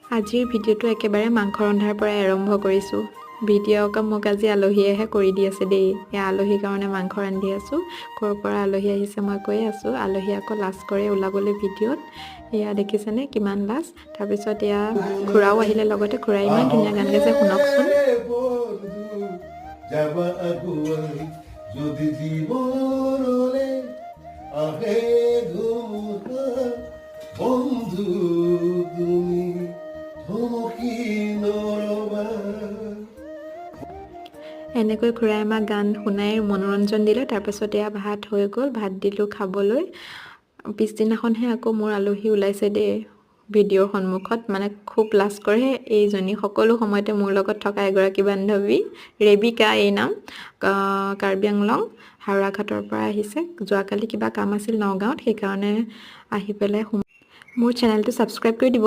আজিৰ ভিডিঅ'টো একেবাৰে মাংস ৰন্ধাৰ পৰাই আৰম্ভ কৰিছোঁ। ভিডিঅ' মোক আজি আলহীয়েহে কৰি দি আছে দেই। এয়া আলহীৰ কাৰণে মাংস ৰান্ধি আছোঁ। ক'ৰ পৰা আলহী আহিছে মই কৈ আছোঁ। আলহী আকৌ লাজ কৰে ওলাবলৈ ভিডিঅ'ত। এয়া দেখিছেনে কিমান লাজ। তাৰপিছত এয়া খুৰাও আহিলে লগতে। খুৰাই ইমান ধুনীয়া গান গাইছে শুনকচোন। এনেকৈ খুৰাই আমাক গান শুনাই মনোৰঞ্জন দিলে। তাৰপাছত এয়া ভাত হৈ গ'ল, ভাত দিলোঁ খাবলৈ। পিছদিনাখনহে আকৌ মোৰ আলহী ওলাইছে দেই ভিডিঅ'ৰ সন্মুখত। মানে খুব লাজ কৰে এইজনী। সকলো সময়তে মোৰ লগত থকা এগৰাকী বান্ধৱী, ৰেবিকা এই নাম, কাৰ্বি আংলং হাওৰাঘাটৰ পৰা আহিছে। যোৱাকালি কিবা কাম আছিল নগাঁৱত, সেইকাৰণে আহি পেলাই মোৰ চেনেলটো ছাবস্ক্ৰাইব কৰি দিব।